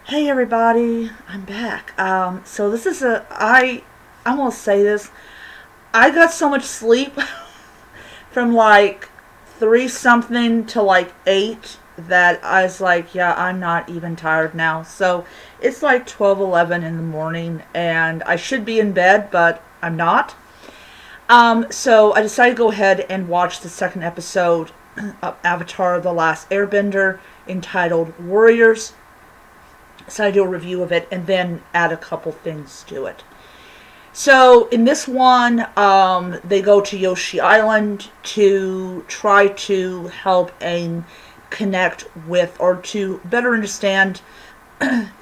Hey everybody, I'm back. So this is I'm gonna say this. I got so much sleep from like 3 something to like 8 that I was like, yeah, I'm not even tired now. So it's like 12:11 in the morning and I should be in bed, but I'm not. So I decided to go ahead and watch the second episode of Avatar: The Last Airbender entitled Warriors. So I do a review of it and then add a couple things to it. So in this one, they go to Yoshi Island to try to help Aang connect with or to better understand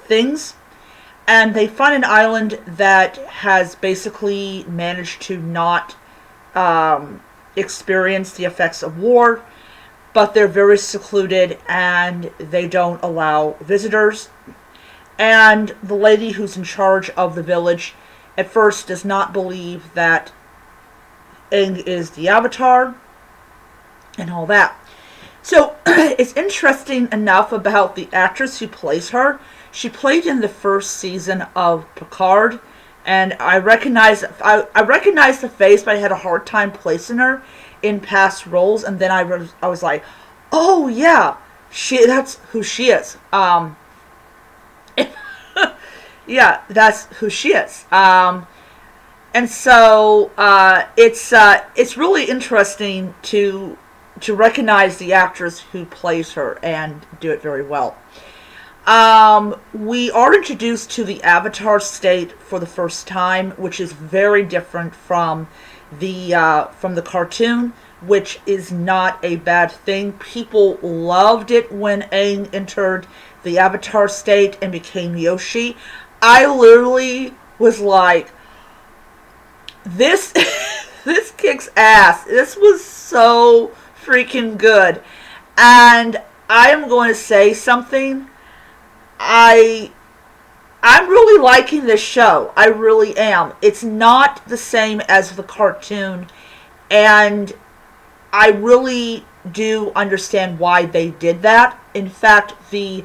things. And they find an island that has basically managed to not experience the effects of war, but they're very secluded and they don't allow visitors. And the lady who's in charge of the village at first does not believe that Aang is the Avatar and all that. So it's interesting enough about the actress who plays her. She played in the first season of Picard, and I recognized the face, but I had a hard time placing her in past roles. And then I was like, oh yeah, that's who she is. Yeah, that's who she is. And so it's really interesting to recognize the actress who plays her and do it very well. We are introduced to the Avatar state for the first time, which is very different from the cartoon, which is not a bad thing. People loved it when Aang entered the Avatar state and became Yoshi. I literally was like, this this kicks ass. This was so freaking good. And I am going to say something. I I'm really liking this show. I really am. It's not the same as the cartoon, and I really do understand why they did that. In fact, the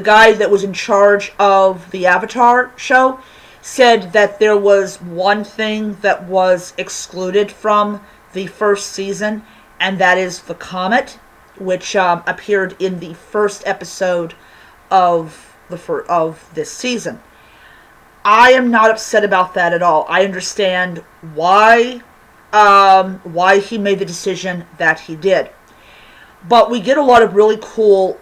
guy that was in charge of the Avatar show said that there was one thing that was excluded from the first season, and that is the comet, which appeared in the first episode of this season. I am not upset about that at all. I understand why he made the decision that he did. But we get a lot of really cool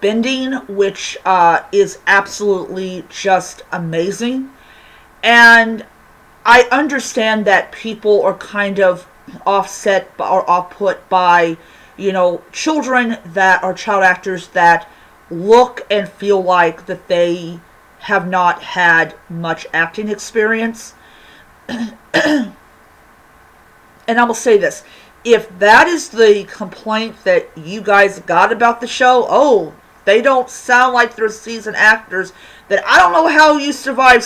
bending, which is absolutely just amazing. And I understand that people are kind of offset or off put by, children that are child actors that look and feel like that they have not had much acting experience. And I will say this. If that is the complaint that you guys got about the show, oh, they don't sound like they're seasoned actors, then I don't know how you survived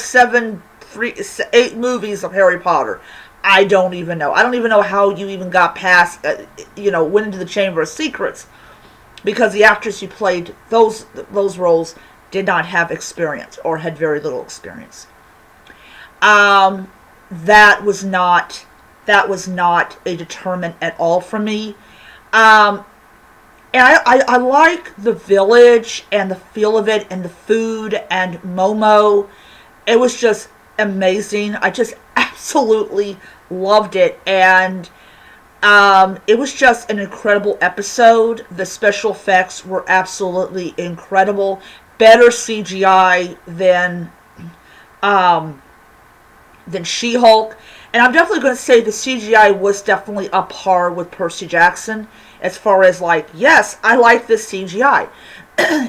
8 movies of Harry Potter. I don't even know. I don't even know how you even got past, went into the Chamber of Secrets, because the actors who played those roles did not have experience or had very little experience. That was not a deterrent at all for me. And I like the village and the feel of it and the food and Momo. It was just amazing. I just absolutely loved it. And it was just an incredible episode. The special effects were absolutely incredible. Better CGI than She-Hulk. And I'm definitely going to say the CGI was definitely up par with Percy Jackson as far as like, yes, I like this CGI.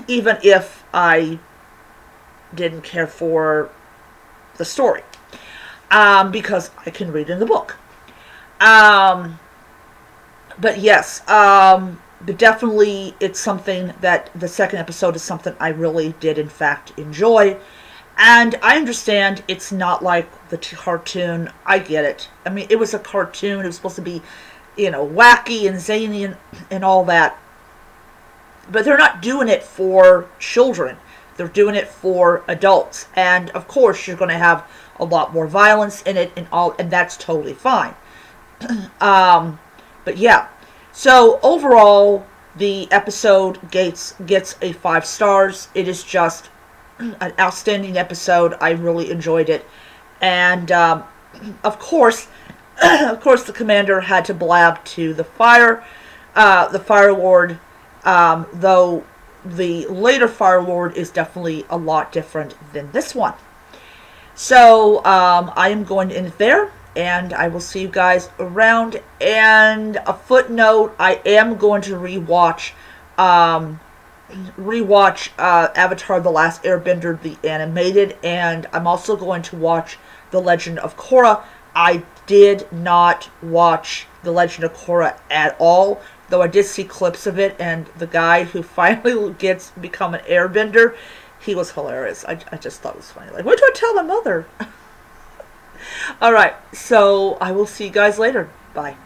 Even if I didn't care for the story. Because I can read in the book. But yes, but definitely it's something that the second episode is something I really did in fact enjoy. And I understand it's not like the cartoon. I get it. I mean, it was a cartoon. It was supposed to be, wacky and zany and all that. but they're not doing it for children. They're doing it for adults. And of course, you're going to have a lot more violence in it and that's totally fine. But yeah. So overall, the episode gets a 5 stars. It is just an outstanding episode. I really enjoyed it. And of course, the commander had to blab to the Fire Lord, though the later Fire Lord is definitely a lot different than this one. So I am going to end it there, and I will see you guys around. And a footnote: I am going to rewatch Avatar: The Last Airbender, the animated, and I'm also going to watch The Legend of Korra. I did not watch The Legend of Korra at all, though I did see clips of it, and the guy who finally gets become an airbender, he was hilarious. I just thought it was funny. Like, what do I tell my mother? Alright, so I will see you guys later. Bye.